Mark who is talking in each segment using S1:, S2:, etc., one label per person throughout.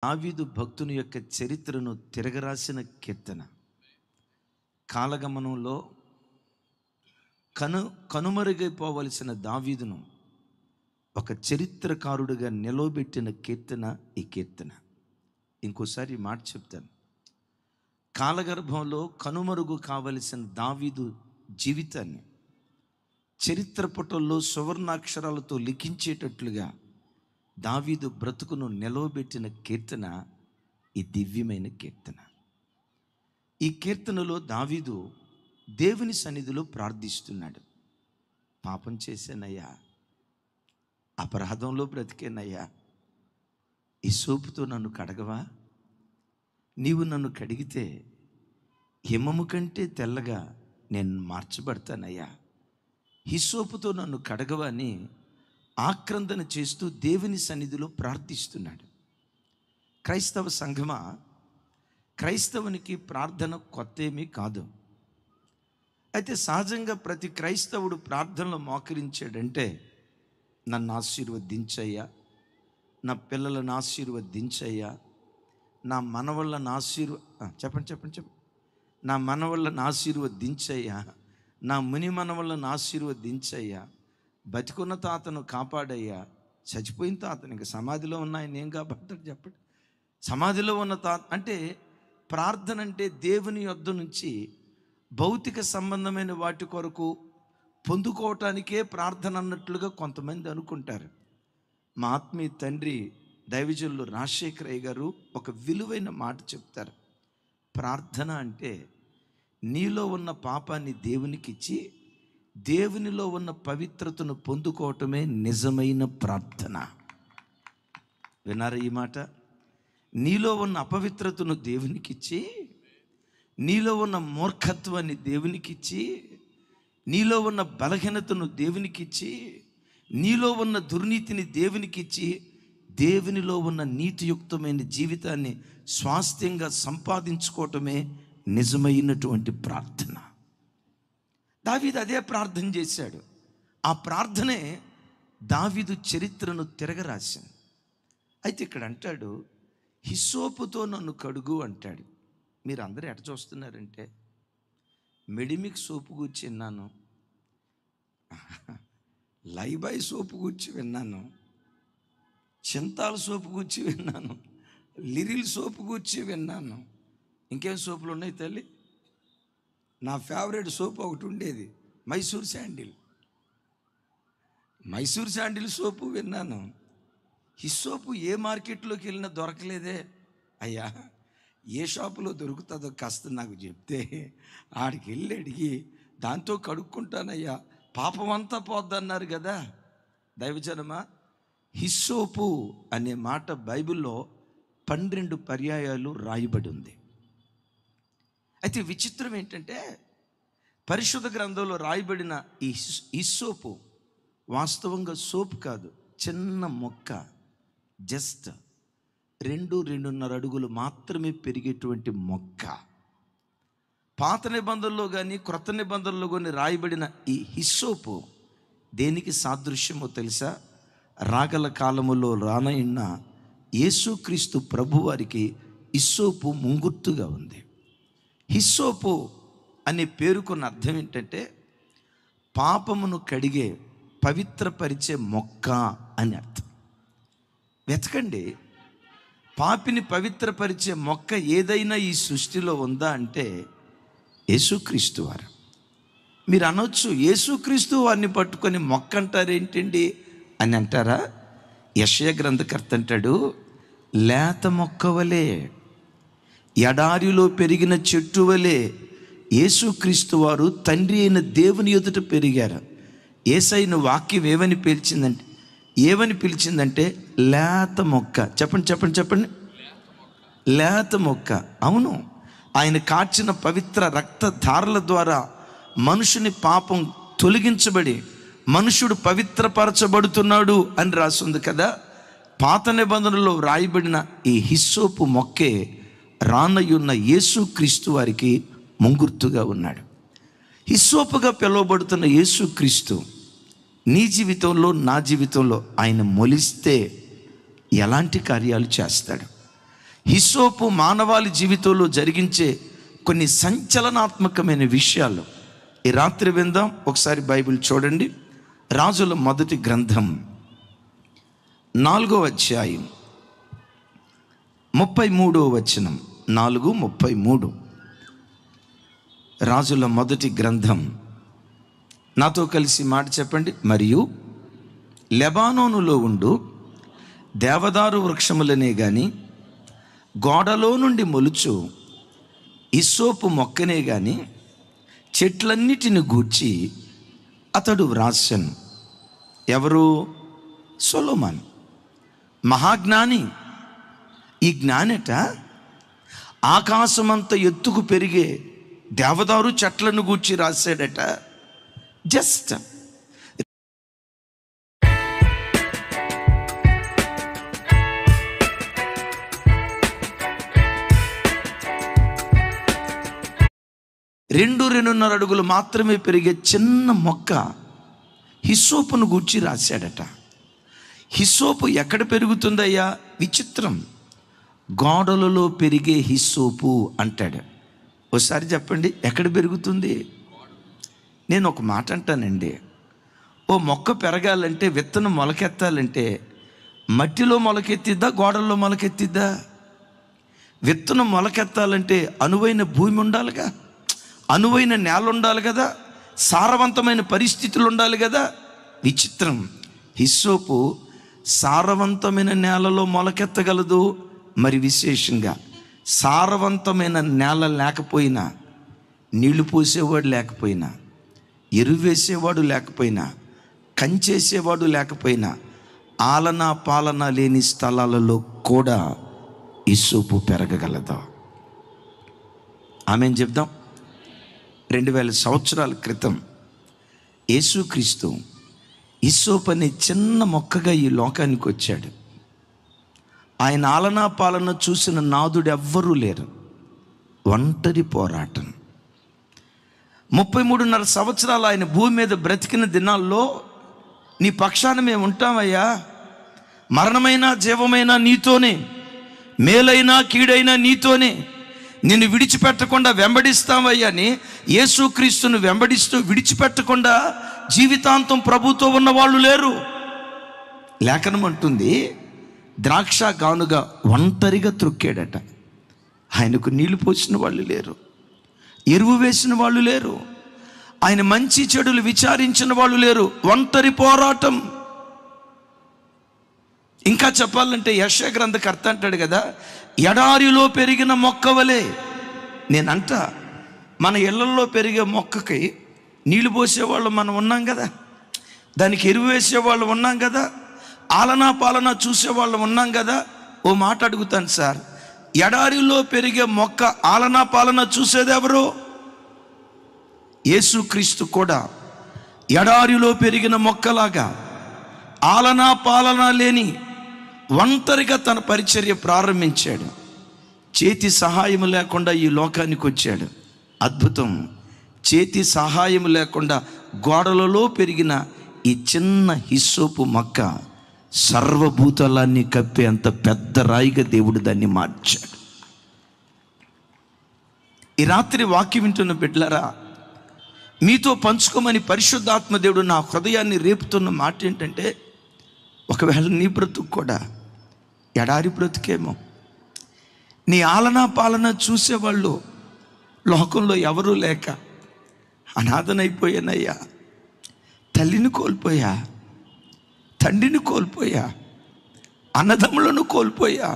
S1: దావీదు భక్తుని యొక్క చరిత్రను తిరగరాసిన కీర్తన. కాలగమనంలో కనుమరుగైపోవలసిన దావీదును ఒక చరిత్రకారుడిగా నిలవబెట్టిన కీర్తన ఈ కీర్తన. ఇంకోసారి ఈ మాట చెప్తాను. కాలగర్భంలో కనుమరుగు కావలసిన దావీదు జీవితాన్ని చరిత్ర పుటల్లో సువర్ణాక్షరాలతో లిఖించేటట్లుగా దావీదు బ్రతుకును నిలవబెట్టిన కీర్తన ఈ దివ్యమైన కీర్తన. ఈ కీర్తనలో దావీదు దేవుని సన్నిధిలో ప్రార్థిస్తున్నాడు. పాపం చేశానయ్యా, అపరాధంలో బ్రతికేనయ్యా, ఈ సోపుతో నన్ను కడగవా? నీవు నన్ను కడిగితే హిమము కంటే తెల్లగా నేను మార్చబడతానయ్యా, హిస్సోపుతో నన్ను కడగవని ఆక్రందన చేస్తూ దేవుని సన్నిధిలో ప్రార్థిస్తున్నాడు. క్రైస్తవ సంఘమా, క్రైస్తవునికి ప్రార్థన కొత్తేమీ కాదు. అయితే సహజంగా ప్రతి క్రైస్తవుడు ప్రార్థనలో మోకరించాడంటే, నన్ను ఆశీర్వదించయ్యా, నా పిల్లలను ఆశీర్వదించయ్యా, నా మనవళ్ళను చెప్పండి నా మనవళ్ళను ఆశీర్వదించయ్యా, నా ముని మనవళ్ళను ఆశీర్వదించయ్యా, బతికున్న తాతను కాపాడయ్యా, చచ్చిపోయిన తాతను ఇంకా సమాధిలో ఉన్న ఆయన ఏం కాపాడతాడు చెప్పండి. సమాధిలో ఉన్న తాత అంటే ప్రార్థన అంటే దేవుని యొద్ద నుంచి భౌతిక సంబంధమైన వాటి కొరకు పొందుకోవటానికే ప్రార్థన అన్నట్లుగా కొంతమంది అనుకుంటారు. మా ఆత్మీయ తండ్రి దైవజనులు రాజశేఖరయ్య గారు ఒక విలువైన మాట చెప్తారు. ప్రార్థన అంటే నీలో ఉన్న పాపాన్ని దేవునికి ఇచ్చి దేవునిలో ఉన్న పవిత్రతను పొందుకోవటమే నిజమైన ప్రార్థన. విన్నారా ఈ మాట? నీలో ఉన్న అపవిత్రతను దేవునికిచ్చి, నీలో ఉన్న మూర్ఖత్వాన్ని దేవునికిచ్చి, నీలో ఉన్న బలహీనతను దేవునికిచ్చి, నీలో ఉన్న దుర్నీతిని దేవునికిచ్చి, దేవునిలో ఉన్న నీతియుక్తమైన జీవితాన్ని స్వాస్థ్యంగా సంపాదించుకోవటమే నిజమైనటువంటి ప్రార్థన. దావీదు అదే ప్రార్థన చేశాడు. ఆ ప్రార్థనే దావీదు చరిత్రను తిరగరాసింది. అయితే ఇక్కడ అంటాడు, హిస్సోపుతో నన్ను కడుగు అంటాడు. మీరు అందరూ ఎట చూస్తున్నారంటే, మెడిమిక్ సోపు గురించి విన్నాను, లైబాయ్ సోపు గురించి విన్నాను, చింతాల సోపు గురించి విన్నాను, లిరిల్ సోపు గురించి విన్నాను. ఇంకేం సోపులు ఉన్నాయి తల్లి? నా ఫేవరెట్ సోపు ఒకటి ఉండేది, మైసూర్ శాండిల్ సోపు విన్నాను. ఈ సోపు ఏ మార్కెట్లోకి వెళ్ళినా దొరకలేదే. అయ్యా, ఏ షాపులో దొరుకుతుందో కాస్త నాకు చెప్తే ఆడికి వెళ్ళి అడిగి దాంతో కడుక్కుంటానయ్యా, పాపం అంతా పోద్దన్నారు కదా దైవజనమా. హిస్సోపు అనే మాట బైబిల్లో 12 పర్యాయాలు రాయబడి ఉంది. అయితే విచిత్రం ఏంటంటే, పరిశుద్ధ గ్రంథంలో రాయబడిన ఈ హిస్సోపు వాస్తవంగా సోపు కాదు, చిన్న మొక్క, జస్ట్ 2-2.5 అడుగులు మాత్రమే పెరిగేటువంటి మొక్క. పాత నిబంధనలో కానీ క్రొత్త నిబంధనలో కానీ రాయబడిన ఈ హిస్సోపు దేనికి సాదృశ్యమో తెలుసా? రాగల కాలములో రానైన యేసుక్రీస్తు ప్రభువారికి హిస్సోపు ముంగుర్తుగా ఉంది. హిస్సోపు అనే పేరుకున్న అర్థం ఏంటంటే, పాపమును కడిగే పవిత్రపరిచే మొక్క అని అర్థం. వెతకండి, పాపిని పవిత్రపరిచే మొక్క ఏదైనా ఈ సృష్టిలో ఉందా అంటే యేసుక్రీస్తు వారు. మీరు అనొచ్చు, యేసుక్రీస్తు వారిని పట్టుకొని మొక్క అంటారేంటండి అని అంటారా? యెషయా గ్రంథకర్త అంటాడు, లేత మొక్క వలె, ఎడారిలో పెరిగిన చెట్టు వలె యేసుక్రీస్తు వారు తండ్రి అయిన దేవుని ఎదుట పెరిగారు. యేసయ్యను వాక్యం ఏమని పిలిచిందంటే లేత మొక్క. చెప్పండి, లేత మొక్క. అవును, ఆయన కార్చిన పవిత్ర రక్త ధారల ద్వారా మనుషుని పాపం తొలగించబడి మనుషుడు పవిత్రపరచబడుతున్నాడు అని రాసింది కదా. పాత నిబంధనలో రాయబడిన ఈ హిస్సోపు మొక్కే రానయ్యున్న యేసుక్రీస్తు వారికి ముంగుర్తుగా ఉన్నాడు. హిస్సోపుగా పిలువబడుతున్న యేసుక్రీస్తు నీ జీవితంలో, నా జీవితంలో ఆయన మొలిస్తే ఎలాంటి కార్యాలు చేస్తాడు? హిస్సోపు మానవాళి జీవితంలో జరిగించే కొన్ని సంచలనాత్మకమైన విషయాలు ఈ రాత్రి విందాం. ఒకసారి బైబిల్ చూడండి. రాజుల మొదటి గ్రంథం 4వ అధ్యాయం 33వ వచనం. 4:33. రాజుల మొదటి గ్రంథం. నాతో కలిసి మాట చెప్పండి. మరియు లెబానోనులో ఉండు దేవదారు వృక్షములనే గాని, గోడలో నుండి మొలుచు హిస్సోపు మొక్కనే గాని చెట్లన్నిటిని గూర్చి అతడు వ్రాసెను. ఎవరు? సొలొమోను, మహాజ్ఞాని. ఈ జ్ఞానట ఆకాశమంత ఎత్తుకు పెరిగే దేవదారు చెట్లను గూర్చి రాశాడట. జస్ట్ రెండున్నర అడుగులు మాత్రమే పెరిగే చిన్న మొక్క హిస్సోపును గూర్చి రాశాడట. హిస్సోపు ఎక్కడ పెరుగుతుందయ్యా? విచిత్రం. గోడలలో పెరిగే హిస్సోపు అంటాడు. ఒకసారి చెప్పండి, ఎక్కడ పెరుగుతుంది? నేను ఒక మాట అంటానండి. ఓ మొక్క పెరగాలంటే, విత్తనం మొలకెత్తాలంటే మట్టిలో మొలకెత్తిద్దా, గోడల్లో మొలకెత్తిద్దా? విత్తనం మొలకెత్తాలంటే అనువైన భూమి ఉండాలిగా, అనువైన నేల ఉండాలి కదా, సారవంతమైన పరిస్థితులు ఉండాలి కదా. విచిత్రం. హిస్సోపు సారవంతమైన నేలలో మొలకెత్తగలదు. మరి విశేషంగా సారవంతమైన నేల లేకపోయినా, నీళ్లు పోసేవాడు లేకపోయినా, ఎరువు వేసేవాడు లేకపోయినా, కంచేసేవాడు లేకపోయినా, ఆలనా పాలన లేని స్థలాలలో కూడా హిస్సోపు పెరగగలదు. ఆమేన్ చెప్దాం. 2000 సంవత్సరాల క్రితం యేసుక్రీస్తు హిస్సోపు అనే చిన్న మొక్కగా ఈ లోకానికి వచ్చాడు. ఆయన ఆలనా పాలన చూసిన నాదుడు ఎవ్వరూ లేరు. ఒంటరి పోరాటం. 33.5 సంవత్సరాలు ఆయన భూమి మీద బ్రతికిన దినాల్లో, నీ పక్షాన మేము ఉంటామయ్యా, మరణమైనా జీవమైనా నీతోనే, మేలైనా కీడైనా నీతోనే, నిన్ను విడిచిపెట్టకుండా వెంబడిస్తామయ్యా అని యేసుక్రీస్తును వెంబడిస్తూ విడిచిపెట్టకుండా జీవితాంతం ప్రభుతో ఉన్న వాళ్ళు లేరు. లేఖనం అంటుంది, ద్రాక్ష గానుగా ఒంటరిగా త్రొక్కాడట. ఆయనకు నీళ్లు పోసిన వాళ్ళు లేరు, ఎరువు వేసిన వాళ్ళు లేరు, ఆయన మంచి చెడులు విచారించిన వాళ్ళు లేరు. ఒంటరి పోరాటం. ఇంకా చెప్పాలంటే యెషయా గ్రంథకర్త అంటాడు కదా, ఎడారిలో పెరిగిన మొక్కవలే. నేనంట, మన ఇళ్లలో పెరిగే మొక్కకి నీళ్లు పోసేవాళ్ళు మనం ఉన్నాం కదా, దానికి ఎరువు వేసేవాళ్ళు ఉన్నాం కదా, ఆలనా పాలన చూసేవాళ్ళు ఉన్నాం కదా. ఓ మాట అడుగుతాను సార్, ఎడారిలో పెరిగే మొక్క ఆలనా పాలన చూసేది ఎవరు? యేసుక్రీస్తు కూడా ఎడారిలో పెరిగిన మొక్కలాగా ఆలనా పాలన లేని ఒంటరిగా తన పరిచర్య ప్రారంభించాడు. చేతి సహాయం లేకుండా ఈ లోకానికి వచ్చాడు. అద్భుతం. చేతి సహాయం లేకుండా గోడలలో పెరిగిన ఈ చిన్న హిస్సోపు మొక్క సర్వభూతాలన్నీ కప్పే అంత పెద్ద రాయిగా దేవుడు దాన్ని మార్చాడు. ఈ రాత్రి వాక్యం వింటున్న బిడ్డలారా, మీతో పంచుకోమని పరిశుద్ధాత్మ దేవుడు నా హృదయాన్ని రేపుతున్న మాట ఏంటంటే, ఒకవేళ నీ బ్రతుకు కూడా ఎడారి బ్రతుకేమో, నీ ఆలనా పాలన చూసేవాళ్ళు లోకంలో ఎవరూ లేక అనాథనైపోయానయ్యా, తల్లిని కోల్పోయా, తండ్రిని కోల్పోయా, అన్నదమ్ములను కోల్పోయా,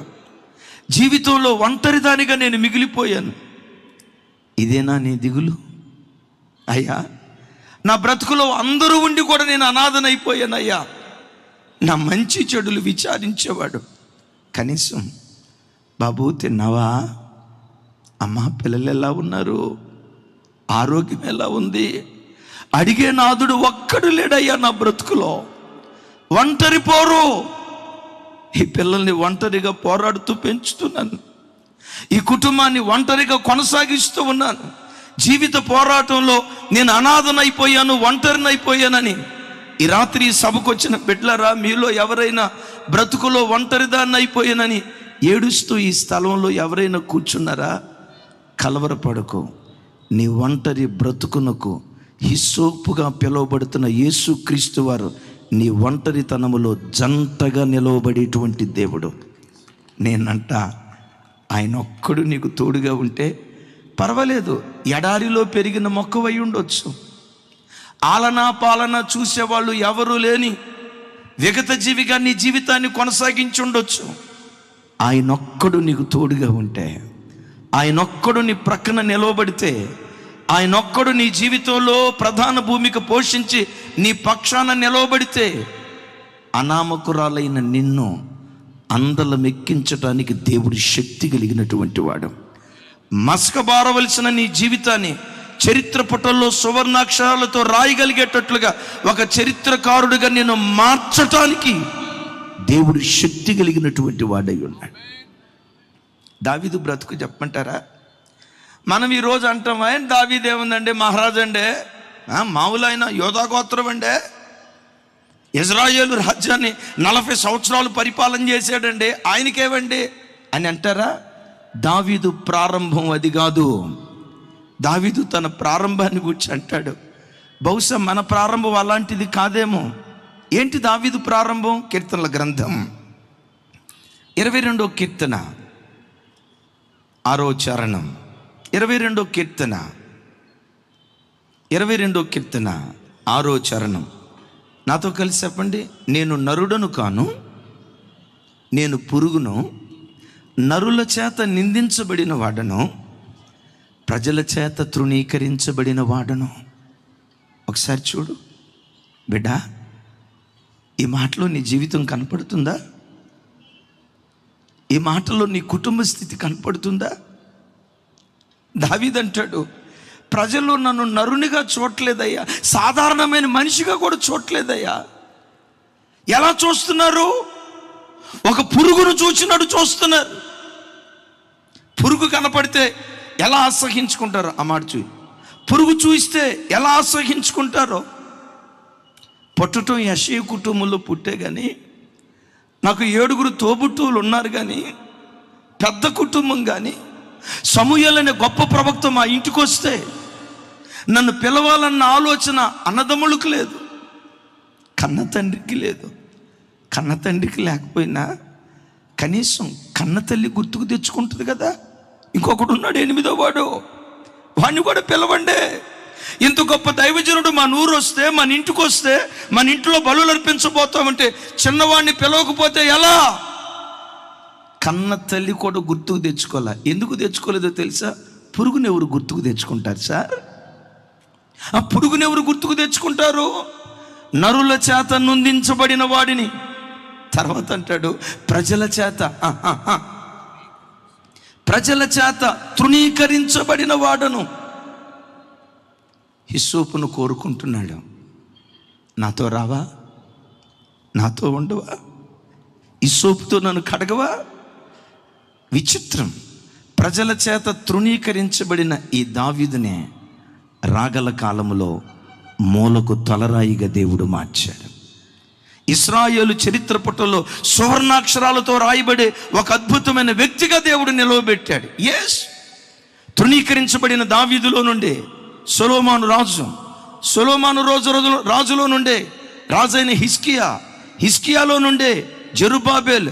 S1: జీవితంలో ఒంటరిదానిగా నేను మిగిలిపోయాను. ఇదేనా నీ దిగులు? అయ్యా, నా బ్రతుకులో అందరూ ఉండి కూడా నేను అనాథనైపోయానయ్యా. నా మంచి చెడులు విచారించేవాడు కనీసం, బాబు తిన్నావా, అమ్మా పిల్లలు ఎలా ఉన్నారు, ఆరోగ్యం ఎలా ఉంది అడిగే నాదుడు ఒక్కడు లేడయ్యా నా బ్రతుకులో. ఒంటరి పోరు. ఈ పిల్లల్ని ఒంటరిగా పోరాడుతూ పెంచుతున్నాను, ఈ కుటుంబాన్ని ఒంటరిగా కొనసాగిస్తూ ఉన్నాను. జీవిత పోరాటంలో నేను అనాథనైపోయాను, ఒంటరినైపోయానని ఈ రాత్రి సభకు వచ్చిన బిడ్డలారా, మీలో ఎవరైనా బ్రతుకులో ఒంటరిదాన్ని అయిపోయానని ఏడుస్తూ ఈ స్థలంలో ఎవరైనా కూర్చున్నారా? కలవరపడకు. నీ ఒంటరి బ్రతుకునకు హిస్సోపుగా పిలువబడుతున్న యేసుక్రీస్తు వారు నీ ఒంటరితనములో జంటగా నిలవబడేటువంటి దేవుడు. నేనంట ఆయన ఒక్కడు నీకు తోడుగా ఉంటే పర్వాలేదు. ఎడారిలో పెరిగిన మొక్కవై ఉండొచ్చు, ఆలనా పాలన చూసేవాళ్ళు ఎవరూ లేని విగత జీవిగా నీ జీవితాన్ని కొనసాగించి ఉండొచ్చు. ఆయనొక్కడు నీకు తోడుగా ఉంటే, ఆయనొక్కడు నీ ప్రక్కన నిలవబడితే, ఆయనొక్కడు నీ జీవితంలో ప్రధాన భూమిక పోషించి నీ పక్షాన నిలవబడితే, అనామకురాలైన నిన్ను అందలమెక్కించటానికి దేవుడి శక్తి కలిగినటువంటి వాడు. మసకబారవలసిన నీ జీవితాన్ని చరిత్ర పుటల్లో సువర్ణాక్షరాలతో రాయగలిగేటట్లుగా ఒక చరిత్రకారుడిగా నేను మార్చటానికి దేవుడి శక్తి కలిగినటువంటి వాడై ఉన్నాడు. దావీదు బ్రతుకు చెప్పమంటారా? మనం ఈరోజు అంటాం, ఆయన దావీదు ఏముందండి, మహారాజు అండే, మామూలు ఆయన యోధా గోత్రం అండే, ఇజ్రాయేలు రాజ్యాన్ని 40 సంవత్సరాలు పరిపాలన చేశాడండి, ఆయనకేవండి అని అంటారా? దావీదు ప్రారంభం అది కాదు. దావీదు తన ప్రారంభాన్ని గురించి అంటాడు. బహుశా మన ప్రారంభం అలాంటిది కాదేమో. ఏంటి దావీదు ప్రారంభం? కీర్తనల గ్రంథం 22వ కీర్తన 6వ చరణం. 22వ కీర్తన 6వ చరణం. నాతో కలిసి చెప్పండి. నేను నరుడను కాను, నేను పురుగును, నరుల చేత నిందించబడిన వాడను, ప్రజల చేత తృణీకరించబడిన వాడను. ఒకసారి చూడు బిడ్డ, ఈ మాటలో నీ జీవితం కనపడుతుందా? ఈ మాటలో నీ కుటుంబ స్థితి కనపడుతుందా? దావీదు అంటాడు, ప్రజలు నన్ను నరునిగా చూడలేదయ్యా, సాధారణమైన మనిషిగా కూడా చూడలేదయ్యా. ఎలా చూస్తున్నారు? ఒక పురుగును చూసినట్టు చూస్తున్నారు. పురుగు కనపడితే ఎలా అసహించుకుంటారో ఆ మాట చూసి, పురుగు చూస్తే ఎలా అసహించుకుంటారో. పుట్టడం యెషయ కుటుంబంలో పుట్టే కానీ, నాకు 7 తోబుట్టువులు ఉన్నారు కానీ, పెద్ద కుటుంబం కానీ, సమూయేలు అనే గొప్ప ప్రవక్త మా ఇంటికి వస్తే నన్ను పిలవాలన్న ఆలోచన అన్నదమ్ములకు లేదు, కన్న తండ్రికి లేదు. కన్న తండ్రికి లేకపోయినా కనీసం కన్న తల్లి గుర్తుకు తెచ్చుకుంటుంది కదా. ఇంకొకడు ఉన్నాడు 8వ వాడు, వాడిని కూడా పిలవండి. ఇంత గొప్ప దైవజనుడు మన ఊరు వస్తే, మన ఇంటికి వస్తే, మన ఇంట్లో బలులు అర్పించబోతామంటే చిన్నవాడిని పిలవకపోతే ఎలా? కన్న తల్లి కూడా గుర్తుకు తెచ్చుకోలే. ఎందుకు తెచ్చుకోలేదో తెలుసా? పురుగుని ఎవరు గుర్తుకు తెచ్చుకుంటారు సార్? ఆ పురుగుని ఎవరు గుర్తుకు తెచ్చుకుంటారు? నరుల చేత నొందించబడిన వాడిని. తర్వాత అంటాడు, ప్రజల చేత తృణీకరించబడిన వాడను. హిస్సోపును కోరుకుంటున్నాడు. నాతో రావా? నాతో ఉండవా? హిస్సోపుతో నన్ను కడగవా? విచిత్రం. ప్రజల చేత తృణీకరించబడిన ఈ దావీదునే రాగల కాలములో మూలకు తలరాయిగా దేవుడు మార్చాడు. ఇశ్రాయేలు చరిత్ర పుటల్లో సువర్ణాక్షరాలతో రాయబడే ఒక అద్భుతమైన వ్యక్తిగా దేవుడు నిలవబెట్టాడు. ఎస్, తృణీకరించబడిన దావీదులో నుండే సొలొమోను రాజులో నుండే రాజైన హిజ్కియాలో నుండే జెరుబ్బాబెల్,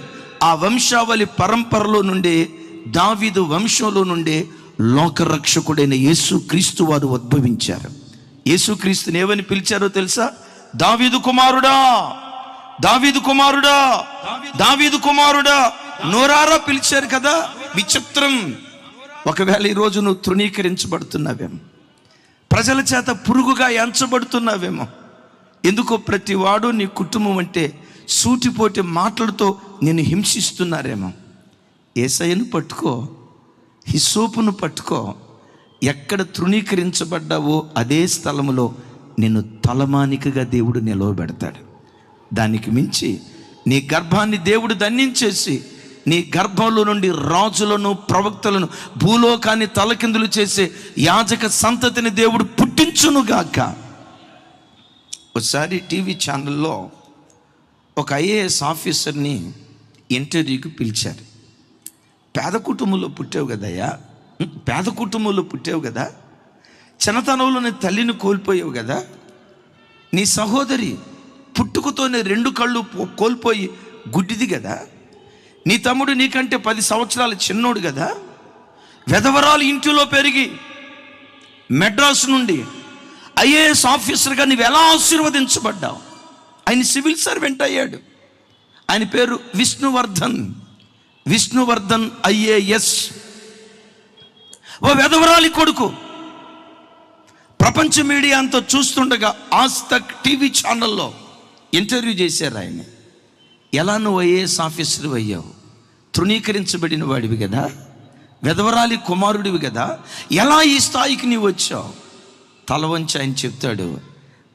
S1: ఆ వంశావళి పరంపరలో నుండే, దావీదు వంశంలో నుండే లోకరక్షకుడైన యేసుక్రీస్తు వారు ఉద్భవించారు. యేసుక్రీస్తుని ఏమని పిలిచారో తెలుసా? దావీదు కుమారుడా, దావీదు కుమారుడా, దావీదు కుమారుడా, నోరారా పిలిచారు కదా. విచిత్రం. ఒకవేళ ఈరోజు నువ్వు తృణీకరించబడుతున్నావేమో, ప్రజల చేత పురుగుగా ఎంచబడుతున్నావేమో. ఎందుకో ప్రతి వాడు నీ కుటుంబం అంటే సూటిపోటి మాటలతో నేను హింసిస్తున్నారేమో. యేసయ్యను పట్టుకో, హిస్సోపును పట్టుకో. ఎక్కడ తృణీకరించబడ్డావో అదే స్థలములో నిన్ను తలమానికగా దేవుడు నిలవబెడతాడు. దానికి మించి నీ గర్భాన్ని దేవుడు దండించేసి నీ గర్భంలో నుండి రాజులను, ప్రవక్తలను, భూలోకాన్ని తలకిందులు చేసే యాజక సంతతిని దేవుడు పుట్టించునుగాక. ఒకసారి టీవీ ఛానల్లో ఒక IAS ఆఫీసర్ని ఇంటర్వ్యూకి పిలిచారు. పేద కుటుంబంలో పుట్టావు కదయ్యా, పేద కుటుంబంలో పుట్టావు కదా, చిన్నతనంలోనే తల్లిని కోల్పోయావు కదా, నీ సహోదరి పుట్టుకతోనే 2 కళ్ళు కోల్పోయి గుడ్డిది కదా, నీ తమ్ముడు నీకంటే 10 సంవత్సరాల చిన్నోడు కదా, వెధవరాలు ఇంటిలో పెరిగి మెడ్రాస్ నుండి ఐఏఎస్ ఆఫీసర్గా నువ్వు ఎలా ఆశీర్వదించబడ్డావు. ఆయన సివిల్ సర్వెంట్ అయ్యాడు. ఆయన పేరు విష్ణువర్ధన్ ఐఏఎస్. ఓ వెధవరాలి కొడుకు. ప్రపంచ మీడియా అంతా చూస్తుండగా ఆజ్ తక్ టీవీ ఛానల్లో ఇంటర్వ్యూ చేశారు ఆయన. ఎలా నువ్వు ఐఏఎస్ ఆఫీసర్ అయ్యావు? తృణీకరించబడిన వాడివి కదా, వెధవరాలి కుమారుడివి కదా, ఎలా ఈ స్థాయికి నీవు వచ్చావు? తల వంచి ఆయన చెప్తాడు,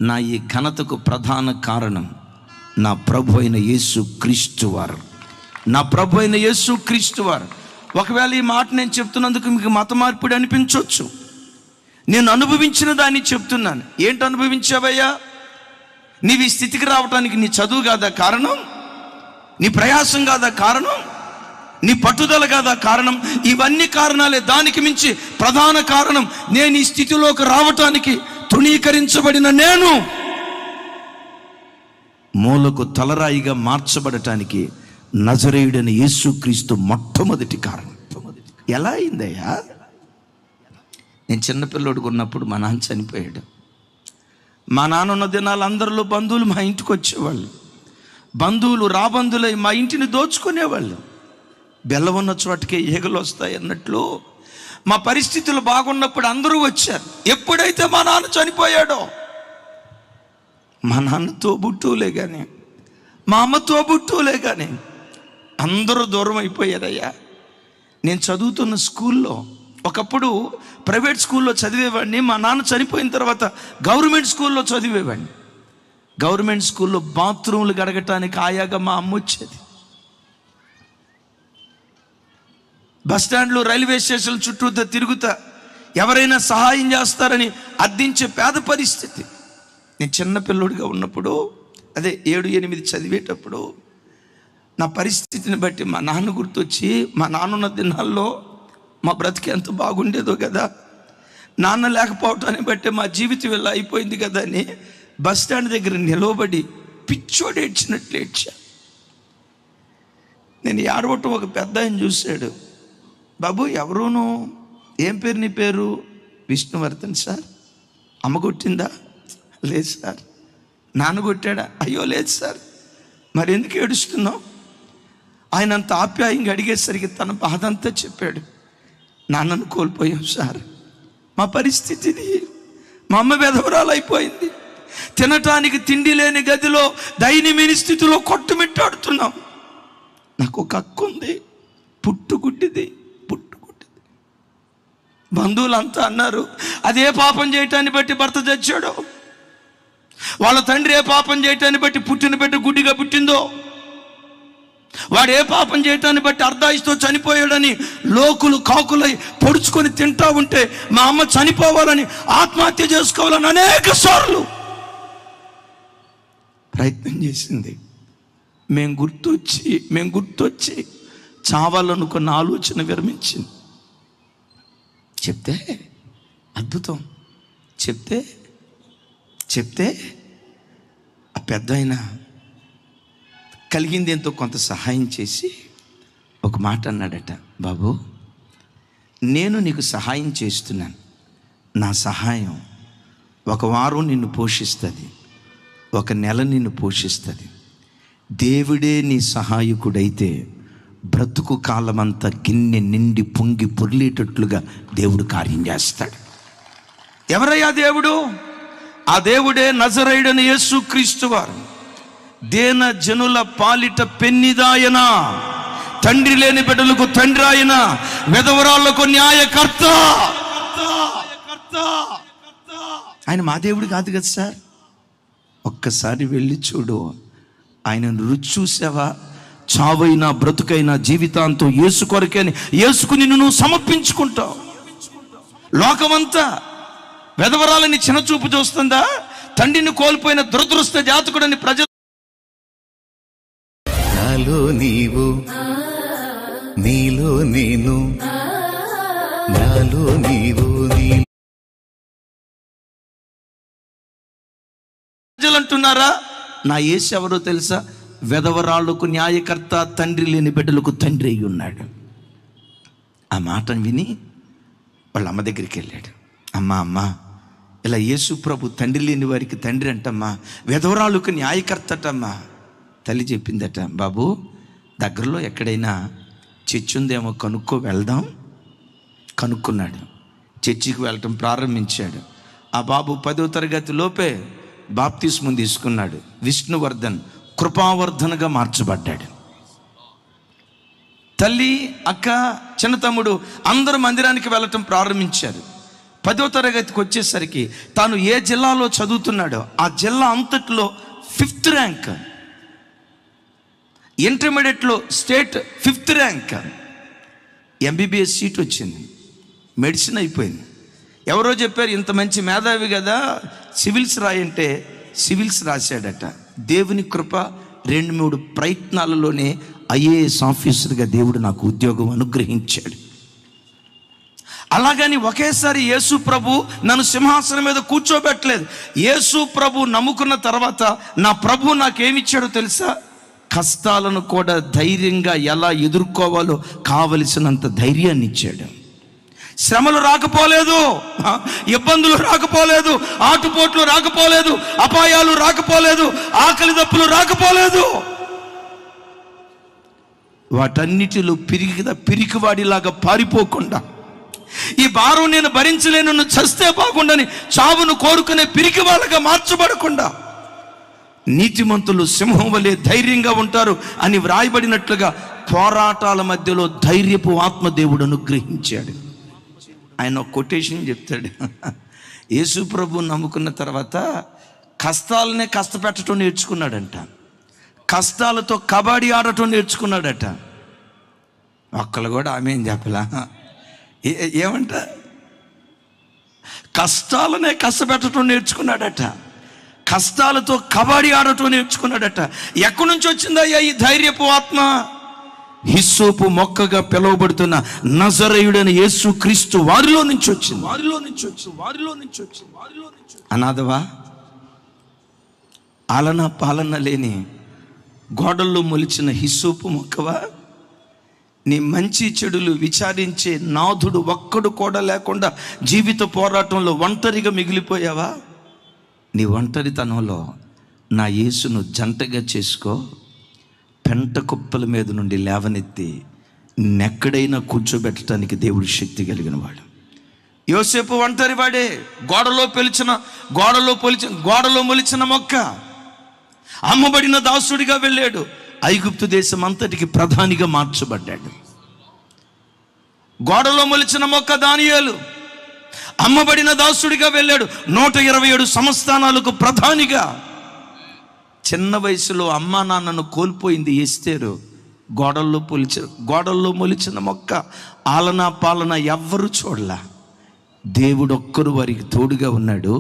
S1: నా ఈ ఘనతకు ప్రధాన కారణం నా ప్రభు అయిన యేసు క్రీస్తు వారు, నా ప్రభు అయిన యేసు క్రీస్తు వారు. ఒకవేళ ఈ మాట నేను చెప్తున్నందుకు మీకు మత మార్పిడి అనిపించవచ్చు. నేను అనుభవించిన దాన్ని చెప్తున్నాను. ఏంటి అనుభవించావయ్యా? నీవు ఈ స్థితికి రావడానికి నీ చదువు కాదా కారణం? నీ ప్రయాసం కాదా కారణం? నీ పట్టుదల కాదా కారణం? ఇవన్నీ కారణాలే. దానికి మించి ప్రధాన కారణం, నేను ఈ స్థితిలోకి రావటానికి తృణీకరించబడిన నేను మూలకు తలరాయిగా మార్చబడటానికి నజరేయుడైన యేసుక్రీస్తు మొట్టమొదటి కారణం. ఎలా అయిందయ్యా? నేను చిన్నపిల్లోడికి ఉన్నప్పుడు మా నాన్న చనిపోయాడు. మా నాన్న ఉన్న దినాలు అందరిలో బంధువులు మా ఇంటికి వచ్చేవాళ్ళు. బంధువులు రాబంధులై మా ఇంటిని దోచుకునేవాళ్ళు. బెల్లం ఉన్న చోటకే ఈగలు వస్తాయి అన్నట్లు మా పరిస్థితులు బాగున్నప్పుడు అందరూ వచ్చారు. ఎప్పుడైతే మా నాన్న చనిపోయాడో, మా నాన్న తోబుట్టువులే కానీ, మా అమ్మ తోబుట్టువులే కానీ అందరూ దూరం అయిపోయారయ్యా. నేను చదువుతున్న స్కూల్లో, ఒకప్పుడు ప్రైవేట్ స్కూల్లో చదివేవాడిని. మా నాన్న చనిపోయిన తర్వాత గవర్నమెంట్ స్కూల్లో చదివేవాడిని. గవర్నమెంట్ స్కూల్లో బాత్రూమ్లు గడగటానికి ఆయాగా మా అమ్మ వచ్చేది. బస్టాండ్లు, రైల్వే స్టేషన్ల చుట్టూ తిరుగుతా ఎవరైనా సహాయం చేస్తారని అర్థించే పేద పరిస్థితి. నేను చిన్నపిల్లోడిగా ఉన్నప్పుడు, అదే 7-8 చదివేటప్పుడు నా పరిస్థితిని బట్టి మా నాన్న గుర్తొచ్చి, మా నాన్నున్న దినాల్లో మా బ్రతికి ఎంత బాగుండేదో కదా, నాన్న లేకపోవటాన్ని బట్టి మా జీవితం ఇలా అయిపోయింది కదా అని బస్ స్టాండ్ దగ్గర నిలవబడి పిచ్చోడు ఏడ్చినట్లు ఏడ్చా. నేను ఏడవటం ఒక పెద్ద ఆయన చూశాడు. బాబు ఎవరును, ఏం పేరు నీ పేరు? విష్ణువర్ధన్ సార్. అమ్మ కొట్టిందా? లేదు సార్. నాన్న కొట్టాడా? అయ్యో లేదు సార్. మరి ఎందుకు ఏడుస్తున్నావు? ఆయన అంత ఆప్యాయంగా అడిగేసరికి తన బాధ అంతా చెప్పాడు. నాన్నను కోల్పోయాం సార్, మా పరిస్థితి ఇది. మా అమ్మ వెధవరాలు అయిపోయింది. తినటానికి తిండి లేని గదిలో దయనీయ స్థితిలో కొట్టుమిట్టాడుతున్నాం. నాకు ఒక అక్క ఉంది, పుట్టుగుడ్డిది. బంధువులంతా అన్నారు, అదే పాపం చేయటాన్ని బట్టి భర్త చచ్చాడు, వాళ్ళ తండ్రి ఏ పాపం చేయటాన్ని బట్టి పుట్టిన బిడ్డ గుడ్డిగా పుట్టిందో, వాడు ఏ పాపం చేయటాన్ని బట్టి అర్ధాయిస్తో చనిపోయాడని లోకులు కాకులై పొడుచుకొని తింటా ఉంటే మా అమ్మ చనిపోవాలని, ఆత్మహత్య చేసుకోవాలని అనేక సార్లు ప్రయత్నం చేసింది. మేము గుర్తొచ్చి చావాలనుకున్న ఆలోచన విరమించింది. చెప్తే అద్భుతం. చెప్తే ఆ పెద్ద ఆయన కలిగింది ఎంతో కొంత సహాయం చేసి ఒక మాట అన్నాడట, బాబు నేను నీకు సహాయం చేస్తున్నాను, నా సహాయం 1 వారం నిన్ను పోషిస్తుంది, 1 నెల నిన్ను పోషిస్తుంది. దేవుడే నీ సహాయకుడైతే బ్రతుకు కాలమంతా గిన్నె నిండి పొంగి పొర్లేటట్లుగా దేవుడు కార్యం చేస్తాడు. ఎవరయ్యా దేవుడు? ఆ దేవుడే నజరేయుడైన యేసుక్రీస్తు వారు. దేన జనుల పాలిట పెన్నిదాయన, తండ్రి లేని బిడ్డలకు తండ్రి ఆయన, వెధవరాళ్లకు న్యాయకర్త. ఆయన మా దేవుడు కాదు కదా సార్. ఒక్కసారి వెళ్ళి చూడు, ఆయనను రుచి చూసావా? చావైనా బ్రతుకైనా జీవితాంతం యేసు కొరకే అని యేసుకు నిన్ను నువ్వు సమర్పించుకుంటావు. లోకమంతా వెధవరాలని చిన్నచూపు చూస్తుందా? తండ్రిని కోల్పోయిన దురదృష్ట జాతకుడని ప్రజలు
S2: నీవు నీలో నేను, నాలో నీవు.
S1: అంటున్నారా? నా యేసు ఎవరో తెలుసా? వెధవరాళ్లకు న్యాయకర్త, తండ్రి లేని బిడ్డలకు తండ్రి అయి ఉన్నాడు. ఆ మాటను విని వాళ్ళ అమ్మ దగ్గరికి వెళ్ళాడు. అమ్మ ఇలా యేసు ప్రభు తండ్రి లేని వారికి తండ్రి అంటమ్మా, వెధవరాళ్ళకు న్యాయకర్తటమ్మా. తల్లి చెప్పిందట, బాబు దగ్గరలో ఎక్కడైనా చర్చి ఉందేమో కనుక్కో, వెళ్దాం. కనుక్కున్నాడు. చర్చికి వెళ్ళటం ప్రారంభించాడు. ఆ బాబు 10వ తరగతి లోపే బాప్తిస్మం తీసుకున్నాడు. విష్ణువర్ధన్, కృపావర్ధనగా మార్చబడ్డాడు. తల్లి, అక్క, చిన్న తమ్ముడు అందరూ మందిరానికి వెళ్ళటం ప్రారంభించారు. 10వ తరగతికి వచ్చేసరికి తాను ఏ జిల్లాలో చదువుతున్నాడో ఆ జిల్లా అంతట్లో 5th ర్యాంక్, ఇంటర్మీడియట్లో state 5th rank, MBBS seat వచ్చింది, మెడిసిన్ అయిపోయింది. ఎవరో చెప్పారు, ఇంత మంచి మేధావి కదా సివిల్స్ రాయంటే సివిల్స్ రాశాడట. దేవుని కృప, 2-3 ప్రయత్నాలలోనే IAS ఆఫీసర్గా దేవుడు నాకు ఉద్యోగం అనుగ్రహించాడు. అలాగని ఒకేసారి యేసు ప్రభు నన్ను సింహాసనం మీద కూర్చోబెట్టలేదు. యేసు ప్రభు నమ్ముకున్న తర్వాత నా ప్రభు నాకేమిచ్చాడో తెలుసా? కష్టాలను కూడా ధైర్యంగా ఎలా ఎదుర్కోవాలో కావలసినంత ధైర్యాన్ని ఇచ్చాడు. శ్రమలు రాకపోలేదు, ఇబ్బందులు రాకపోలేదు, ఆటుపోట్లు రాకపోలేదు, అపాయాలు రాకపోలేదు, ఆకలి దప్పులు రాకపోలేదు. వాటన్నిటిలో పిరికివాడిలాగా పారిపోకుండా, ఈ భారం నేను భరించలేను, నువ్వు చస్తే బాగుండని చావును కోరుకునే పిరికి వాళ్ళగా మార్చబడకుండా, నీతిమంతులు సింహం వలె ధైర్యంగా ఉంటారు అని వ్రాయబడినట్లుగా పోరాటాల మధ్యలో ధైర్యపు ఆత్మదేవుడు అనుగ్రహించాడు. ఆయన ఒక కొటేషన్ చెప్తాడు. యేసు ప్రభు నమ్ముకున్న తర్వాత కష్టాలనే కష్టపెట్టడం నేర్చుకున్నాడంట. కష్టాలతో కబడ్డీ ఆడటం నేర్చుకున్నాడట. ఒక్కళ్ళు కూడా ఆమె ఏం చెప్పలా. ఏమంట? కష్టాలనే కష్టపెట్టడం నేర్చుకున్నాడట. కష్టాలతో కబడ్డీ ఆడటం నేర్చుకున్నాడట. ఎక్కడి నుంచి వచ్చిందయ్యా ఈ ధైర్యపు ఆత్మ? హిస్సోపు మొక్కగా పిలువబడుతున్న నజరేయుడైన యేసు క్రీస్తు వారిలో నుంచి వచ్చింది. అనాథవా, ఆలన పాలన లేని గోడల్లో మొలిచిన హిస్సోపు మొక్కవా? నీ మంచి చెడులు విచారించే నాథుడు ఒక్కడు కూడా లేకుండా జీవిత పోరాటంలో ఒంటరిగా మిగిలిపోయావా? నీ ఒంటరితనంలో నా యేసును జంటగా చేసుకో. పెంట కుప్పల మీద నుండి లేవనెత్తి నెక్కడైనా కూర్చోబెట్టడానికి దేవుడు శక్తి కలిగిన వాడు. యోసేపు ఒంటరి వాడే. గోడలో మొలిచిన మొక్క, అమ్మబడిన దాసుడిగా వెళ్ళాడు. ఐగుప్తు దేశం అంతటికి ప్రధానిగా మార్చబడ్డాడు. గోడలో మొలిచిన మొక్క దానియేలు, అమ్మబడిన దాసుడిగా వెళ్ళాడు. 127 సంస్థానాలకు ప్రధానిగా. చిన్న వయసులో అమ్మా నాన్నను కోల్పోయింది ఎస్తేరు. గోడల్లో మొలిచిన మొక్క, ఆలనా పాలన ఎవ్వరూ చూడలా. దేవుడొక్కరు వారికి తోడుగా ఉన్నాడు.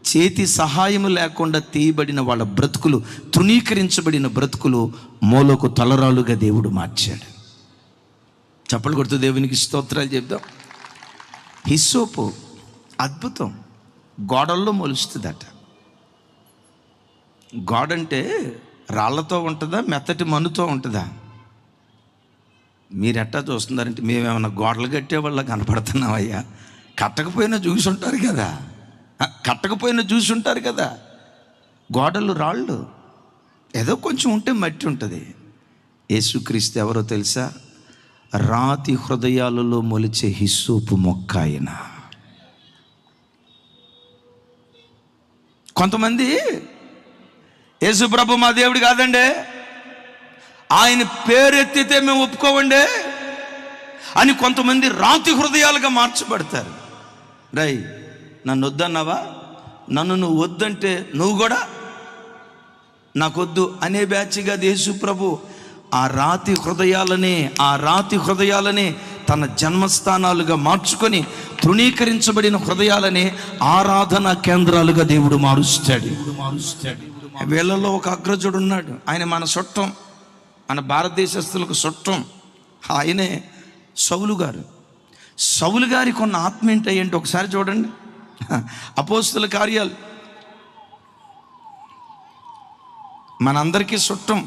S1: చేతి సహాయము లేకుండా తీయబడిన వాళ్ళ బ్రతుకులు, తృణీకరించబడిన బ్రతుకులు మోలకు తలరాలుగా దేవుడు మార్చాడు. చప్పలు కొడుతూ దేవునికి స్తోత్రాలు చెప్దాం. హిస్సోపు అద్భుతం, గోడల్లో మొలుస్తుందట. గోడంటే రాళ్లతో ఉంటుందా, మెత్తటి మన్నుతో ఉంటుందా? మీరు ఎట్టా చూస్తున్నారంటే మేమేమన్నా గోడలు కట్టే వాళ్ళ కనపడుతున్నామయ్యా. కట్టకపోయినా చూసి ఉంటారు కదా. గోడలు రాళ్ళు, ఏదో కొంచెం ఉంటే మట్టి ఉంటుంది. యేసుక్రీస్తు ఎవరో తెలుసా? రాతి హృదయాలలో మొలిచే హిస్సోపు మొక్క ఆయన. కొంతమంది యేసు ప్రభు మా దేవుడు కాదండి, ఆయన పేరెత్తితే మేము ఒప్పుకోవండి అని కొంతమంది రాతి హృదయాలుగా మార్చబడతారు. రై, నన్ను వద్దన్నావా? నన్ను నువ్వు వద్దంటే నువ్వు కూడా నాకొద్దు అనే బ్యాచ్గా యేసు ప్రభు ఆ రాతి హృదయాలనే తన జన్మస్థానాలుగా మార్చుకొని తృణీకరించబడిన హృదయాలనే ఆరాధనా కేంద్రాలుగా దేవుడు మారుస్తాడు. వీళ్ళలో ఒక అగ్రజుడు ఉన్నాడు. ఆయన మన చుట్టం, మన భారతదేశస్తులకు చుట్టం. ఆయనే సౌలు గారు. సౌలు గారికి ఉన్న ఆత్మ ఏంటంటే ఒకసారి చూడండి, అపోస్తుల కార్యాలు మనందరికీ చుట్టం.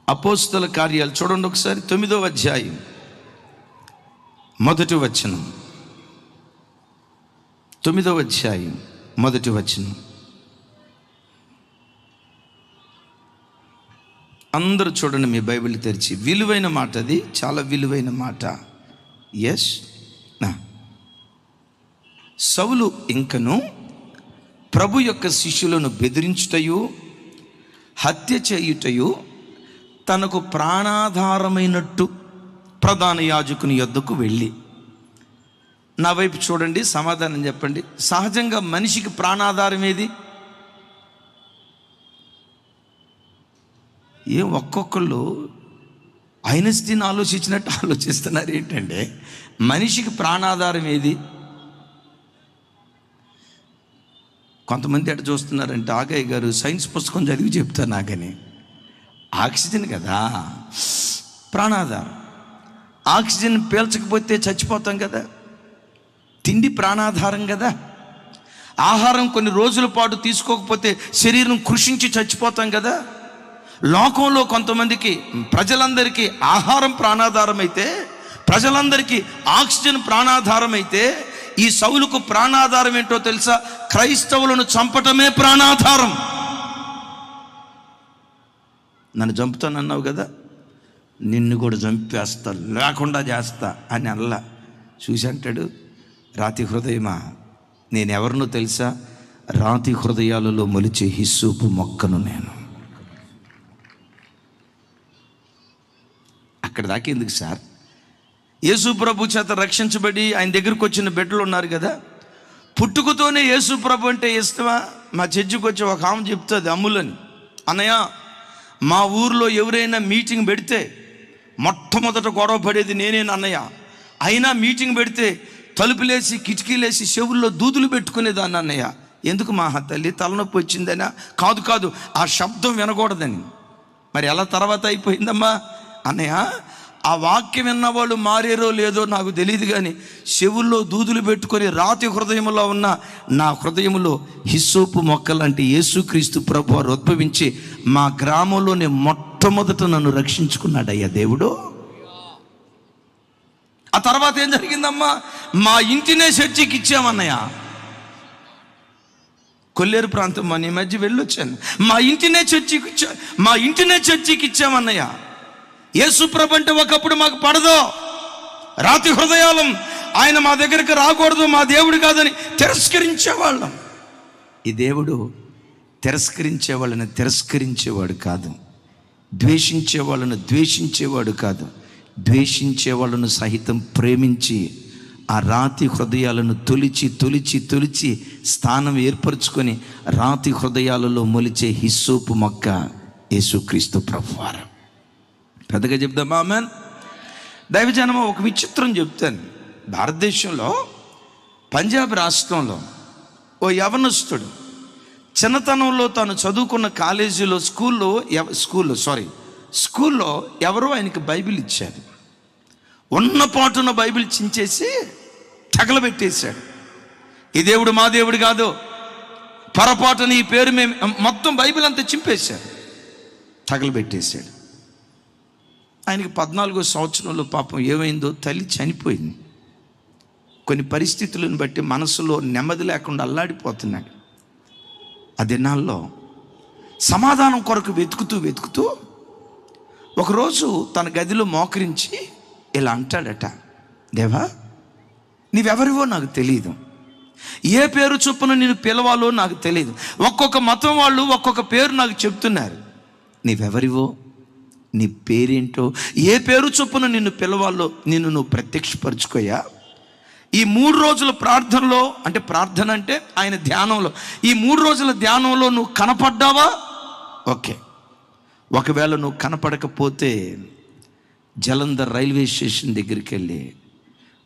S1: అపోస్తుల కార్యాలు చూడండి ఒకసారి, 9వ అధ్యాయం 1వ వచనం. 9వ అధ్యాయం 1వ వచనం. అందరూ చూడండి మీ బైబిల్ తెరిచి. విలువైన మాట, అది చాలా విలువైన మాట. ఎస్, సౌలు ఇంకను ప్రభు యొక్క శిష్యులను బెదిరించుటయు హత్య చేయుటయు తనకు ప్రాణాధారమైనట్టు ప్రధాన యాజకుని యొద్దకు వెళ్ళి. నా వైపు చూడండి, సమాధానం చెప్పండి. సహజంగా మనిషికి ప్రాణాధారం ఏది? ఒక్కొక్కళ్ళు ఐన్స్టీన్ ఆలోచించినట్టు ఆలోచిస్తున్నారు. ఏంటంటే మనిషికి ప్రాణాధారం ఏది? కొంతమంది ఎట చూస్తున్నారంటే, ఆగయ్య గారు సైన్స్ పుస్తకం చదివి చెప్తాను నాకని. ఆక్సిజన్ కదా ప్రాణాధారం. ఆక్సిజన్ పీల్చకపోతే చచ్చిపోతాం కదా. తిండి ప్రాణాధారం కదా. ఆహారం కొన్ని రోజుల పాటు తీసుకోకపోతే శరీరం కృషించి చచ్చిపోతాం కదా. లోకంలో కొంతమందికి, ప్రజలందరికీ ఆహారం ప్రాణాధారం అయితే, ప్రజలందరికీ ఆక్సిజన్ ప్రాణాధారం అయితే, ఈ సౌలుకు ప్రాణాధారం ఏంటో తెలుసా? క్రైస్తవులను చంపటమే ప్రాణాధారం. నన్ను చంపుతానన్నావు కదా, నిన్ను కూడా చంపేస్తా, లేకుండా చేస్తా అని అల్లా చూసి అంటాడు, రాతి హృదయమా, నేనెవరినో తెలుసా? రాతి హృదయాలలో మొలిచే హిస్సోపు మొక్కను నేను. అక్కడ దాకా ఎందుకు సార్? యేసు ప్రభు చేత రక్షించబడి ఆయన దగ్గరకు వచ్చిన బిడ్డలు ఉన్నారు కదా, పుట్టుకతోనే యేసు ప్రభు అంటే ఇష్టమా? మా చర్చికి వచ్చి ఒక ఆమె చెప్తుంది, అమ్ములని, అన్నయ్య మా ఊర్లో ఎవరైనా మీటింగ్ పెడితే మొట్టమొదట గొడవ పడేది నేనే అన్నయ్య. అయినా మీటింగ్ పెడితే తలుపులేసి కిటికీలేసి చెవుల్లో దూదులు పెట్టుకునేదాన్ని అన్నయ్య. ఎందుకు మా తల్లి, తలనొప్పి వచ్చిందనా? కాదు కాదు, ఆ శబ్దం వినకూడదని. మరి ఎలా తర్వాత అయిపోయిందమ్మా అన్నయ్య? ఆ వాక్యం విన్నవాళ్ళు మారేరో లేదో నాకు తెలియదు, కానీ చెవుల్లో దూదులు పెట్టుకొని రాతి హృదయంలో ఉన్న నా హృదయంలో హిస్సోపు మొక్కలంటే యేసుక్రీస్తు ప్రభు వారు ఉద్భవించి మా గ్రామంలోనే మొట్టమొదట నన్ను రక్షించుకున్నాడయ్యా దేవుడు. ఆ తర్వాత ఏం జరిగిందమ్మా? మా ఇంటినే చర్చికి ఇచ్చామన్నయ్య. కొల్లేరు ప్రాంతం మన ఈ మధ్య వెళ్ళొచ్చాను. మా ఇంటినే చర్చికి ఇచ్చామన్నయ్య. యేసు ప్రభు అంటే ఒకప్పుడు మాకు పడదు, రాతి హృదయాలం, ఆయన మా దగ్గరికి రాకూడదు, మా దేవుడు కాదని తిరస్కరించేవాళ్ళం. ఈ దేవుడు తిరస్కరించేవాడు కాదు, ద్వేషించే వాళ్ళను కాదు, ద్వేషించే వాళ్ళను సహితం ప్రేమించి ఆ రాతి హృదయాలను తొలిచి స్థానం ఏర్పరచుకొని రాతి హృదయాలలో మొలిచే హిస్సోపు మొక్క యేసుక్రీస్తు ప్రభువారు. పెద్దగా చెప్దామా ఆమేన్? దైవజనమా, ఒక విచిత్రం చెప్తాను. భారతదేశంలో పంజాబ్ రాష్ట్రంలో ఓ యవనస్తుడు చిన్నతనంలో తాను చదువుకున్న కాలేజీలో స్కూల్లో ఎవరో ఆయనకి బైబిల్ ఇచ్చారు. ఉన్నపాటున బైబిల్ చించేసి తగలబెట్టేశాడు. ఈ దేవుడు మా దేవుడు కాదు, పొరపాటున ఈ పేరు మేము, మొత్తం బైబిల్ అంతా చింపేశాడు, తగలబెట్టేశాడు. ఆయనకి 14వ సంవత్సరంలో పాపం ఏమైందో, తల్లి చనిపోయింది. కొన్ని పరిస్థితులను బట్టి మనసులో నెమ్మది లేకుండా అల్లాడిపోతున్నాడు. ఆ దినాల్లో సమాధానం కొరకు వెతుకుతూ ఒకరోజు తన గదిలో మోకరించి ఇలా అంటాడట, దేవా నీవెవరివో నాకు తెలియదు, ఏ పేరు చొప్పున నేను పిలవాలో నాకు తెలియదు. ఒక్కొక్క మతం వాళ్ళు ఒక్కొక్క పేరు నాకు చెప్తున్నారు. నీవెవరివో, నీ పేరేంటో, ఏ పేరు చొప్పున నిన్ను పిలవాలో నువ్వు ప్రత్యక్షపరచుకోయా. ఈ 3 రోజుల ప్రార్థనలో, అంటే ప్రార్థన అంటే ఆయన ధ్యానంలో, ఈ 3 రోజుల ధ్యానంలో నువ్వు కనపడ్డావా? ఓకే. ఒకవేళ నువ్వు కనపడకపోతే జలంధర్ రైల్వే స్టేషన్ దగ్గరికి వెళ్ళి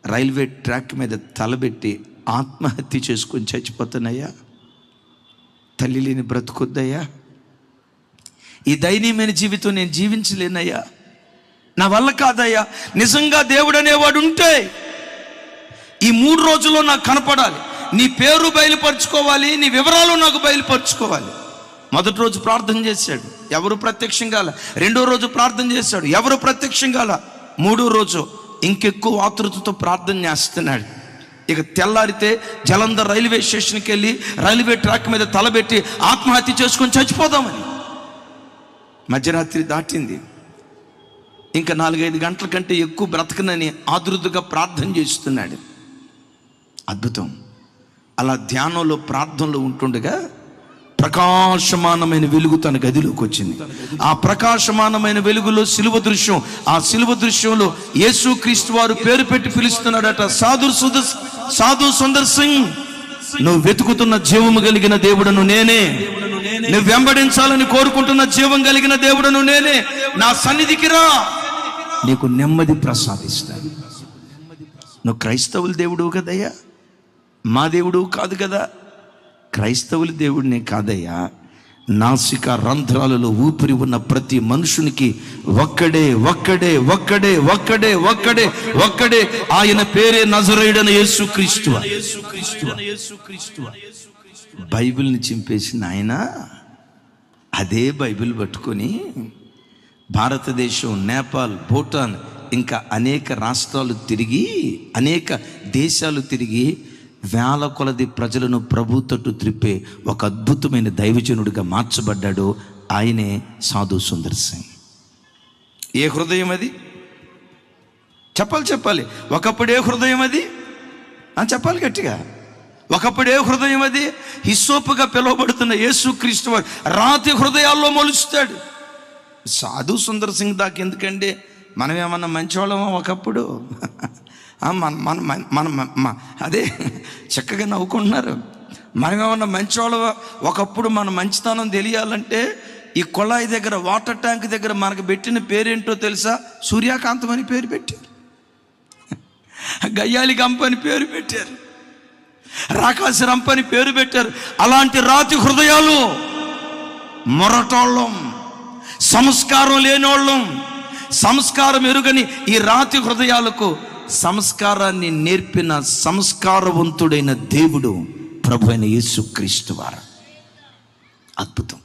S1: రైల్వే ట్రాక్ మీద తలబెట్టి ఆత్మహత్య చేసుకొని చచ్చిపోతానయ్యా. తల్లి లేని బ్రతుకొద్దయ్యా, ఈ దయనీయమైన జీవితం నేను జీవించలేనయ్యా. నా వల్ల కాదయ్యా. నిజంగా దేవుడు అనేవాడు ఉంటే ఈ 3 రోజుల్లో నాకు కనపడాలి. నీ పేరు బయలుపరుచుకోవాలి, నీ వివరాలు నాకు బయలుపరుచుకోవాలి. మొదటి రోజు ప్రార్థన చేశాడు, ఎవరు ప్రత్యక్షం కాల. రెండో రోజు ప్రార్థన చేశాడు, ఎవరు ప్రత్యక్షం కాల. మూడో రోజు ఇంకెక్కువ ఆతృతతో ప్రార్థన చేస్తున్నాడు. ఇక తెల్లారితే జలంధర్ రైల్వే స్టేషన్కి వెళ్ళి రైల్వే ట్రాక్ మీద తలబెట్టి ఆత్మహత్య చేసుకొని చచ్చిపోదామని. మధ్యరాత్రి దాటింది, ఇంకా 4-5 గంటల కంటే ఎక్కువ బ్రతకనని ఆదురుదుగా ప్రార్థన చేస్తున్నాడు. అద్భుతం. అలా ధ్యానంలో ప్రార్థనలో ఉంటుండగా ప్రకాశమానమైన వెలుగు తన గదిలోకి వచ్చింది. ఆ ప్రకాశమానమైన వెలుగులో సిలువ దృశ్యం, ఆ సిలువ దృశ్యంలో యేసుక్రీస్తు వారు పేరు పెట్టి పిలుస్తున్నాడట. సాధు సుందర్ సింగ్, నువ్వు వెతుకుతున్న జీవము కలిగిన దేవుడను నేనే, నువ్వు వెంబడించాలని కోరుకుంటున్న జీవం కలిగిన దేవుడను నేనే. నా సన్నిధికి రా, నీకు నెమ్మది ప్రసాదిస్తాను. నువ్వు క్రైస్తవుల దేవుడు కదయ్యా, మా దేవుడు కాదు కదా. క్రైస్తవుల దేవుడినే కాదయ్యా, నాసిక రంధ్రాలలో ఊపిరి ఉన్న ప్రతి మనుషునికి ఒక్కడే ఒక్కడే ఒక్కడే ఒక్కడే ఒక్కడే ఒక్కడే ఆయన పేరే నజరేయుడైన యేసుక్రీస్తు. బైబిల్ని చింపేసిన ఆయన అదే బైబిల్ పట్టుకొని భారతదేశం, నేపాల్, భూటాన్ ఇంకా అనేక రాష్ట్రాలు తిరిగి, అనేక దేశాలు తిరిగి వేల కొలది ప్రజలను ప్రభు తట్టు త్రిప్పే ఒక అద్భుతమైన దైవజనుడిగా మార్చబడ్డాడు. ఆయనే సాధు సుందర్ సింగ్. ఏ హృదయం అది? చెప్పాలి. ఒకప్పుడు ఏ హృదయం అది అని చెప్పాలి గట్టిగా. ఒకప్పుడు ఏ హృదయం అది? హిస్సోపుగా పిలువబడుతున్న యేసుక్రీస్తు వారు రాతి హృదయాల్లో మొలుస్తాడు. సాధు సుందర్ సింగ్ దాకా ఎందుకండి? మనం ఏమన్నా మంచివాళ్ళమా ఒకప్పుడు? మన అదే చక్కగా నవ్వుకుంటున్నారు. మనమేమన్నా మంచివాళ్ళ? ఒకప్పుడు మన మంచితనం తెలియాలంటే ఈ కొళాయి దగ్గర, వాటర్ ట్యాంక్ దగ్గర మనకు పెట్టిన పేరేంటో తెలుసా? సూర్యకాంతం అని పేరు పెట్టారు, గయ్యాలి గంప అని పేరు పెట్టారు, రాకాసి రంప అని పేరు పెట్టారు. అలాంటి రాతి హృదయాలు, మొరటోళ్ళం, సంస్కారం లేనోళ్ళం, సంస్కారం ఎరుగని ఈ రాతి హృదయాలకు సంస్కారాన్ని నేర్పిన సంస్కారవంతుడైన దేవుడు ప్రభు అయిన యేసుక్రీస్తు వారు. అద్భుతం.